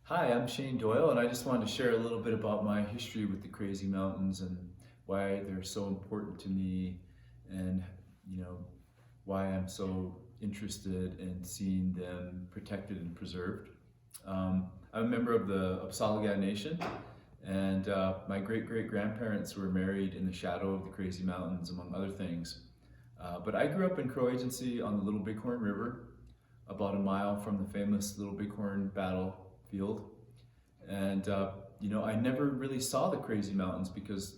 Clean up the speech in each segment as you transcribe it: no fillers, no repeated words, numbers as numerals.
Hi, I'm Shane Doyle, and I just wanted to share a little bit about my history with the Crazy Mountains and why they're so important to me, and you know why I'm so interested in seeing them protected and preserved. I'm a member of the Apsalagat Nation, and my great great grandparents were married in the shadow of the Crazy Mountains, among other things. But I grew up in Crow Agency on the Little Bighorn River, about a mile from the famous Little Bighorn battlefield. And I never really saw the Crazy Mountains because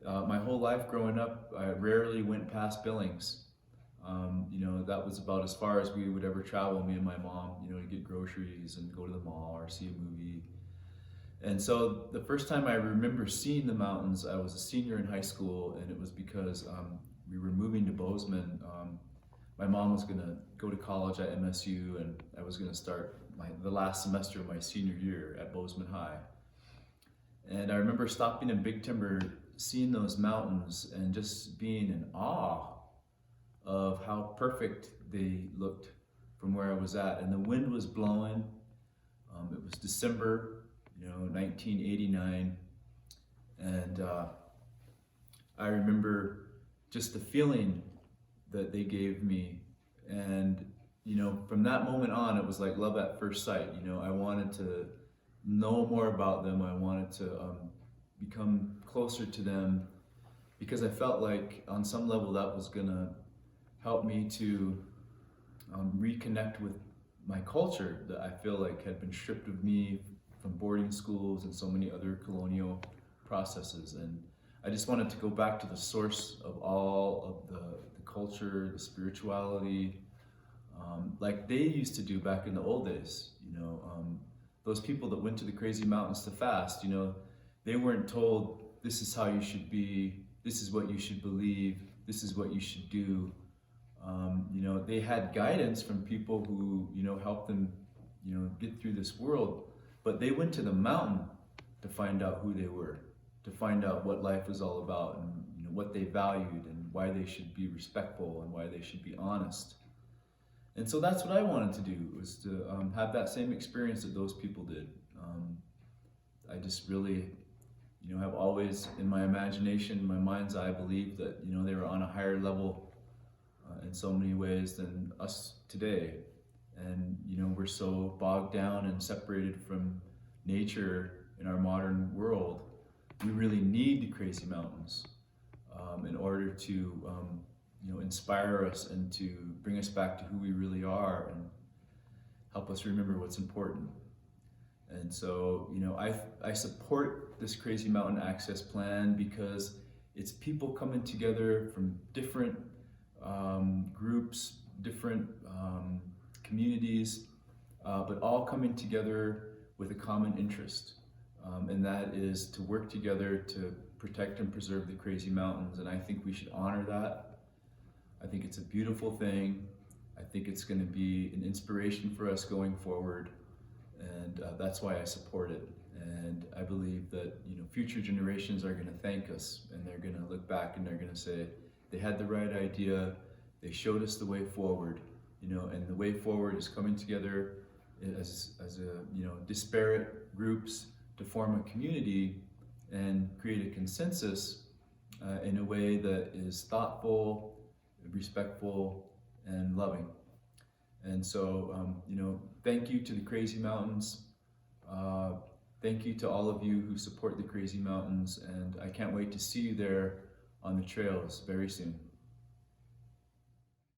my whole life growing up, I rarely went past Billings. That was about as far as we would ever travel, me and my mom, to get groceries and go to the mall or see a movie. And so the first time I remember seeing the mountains, I was a senior in high school, and it was because we were moving to Bozeman. My mom was going to go to college at MSU, and I was going to start the last semester of my senior year at Bozeman High. And I remember stopping in Big Timber, seeing those mountains, and just being in awe of how perfect they looked from where I was at. And the wind was blowing. It was December, 1989, and I remember just the feeling that they gave me. And from that moment on, it was like love at first sight. I wanted to know more about them. I wanted to become closer to them, because I felt like on some level that was gonna help me to reconnect with my culture that I feel like had been stripped of me from boarding schools and so many other colonial processes. And I just wanted to go back to the source of all of the culture, the spirituality, like they used to do back in the old days. Those people that went to the Crazy Mountains to fast, they weren't told this is how you should be, this is what you should believe, this is what you should do. They had guidance from people who, helped them, get through this world, but they went to the mountain to find out who they were, to find out what life was all about, and what they valued, and why they should be respectful, and why they should be honest. And so that's what I wanted to do, was to have that same experience that those people did. I just really, have always in my imagination, in my mind's eye, believed that they were on a higher level in so many ways than us today. And we're so bogged down and separated from nature in our modern world. We really need the Crazy Mountains in order to inspire us and to bring us back to who we really are and help us remember what's important. And so I support this Crazy Mountain Access Plan because it's people coming together from different groups, different communities, but all coming together with a common interest, and that is to work together to protect and preserve the Crazy Mountains. And I think we should honor that. I think it's a beautiful thing. I think it's going to be an inspiration for us going forward, and that's why I support it. And I believe that future generations are going to thank us, and they're going to look back and they're going to say they had the right idea. They showed us the way forward, and the way forward is coming together as disparate groups to form a community and create a consensus in a way that is thoughtful, respectful, and loving. And so, thank you to the Crazy Mountains. Thank you to all of you who support the Crazy Mountains, and I can't wait to see you there on the trails very soon.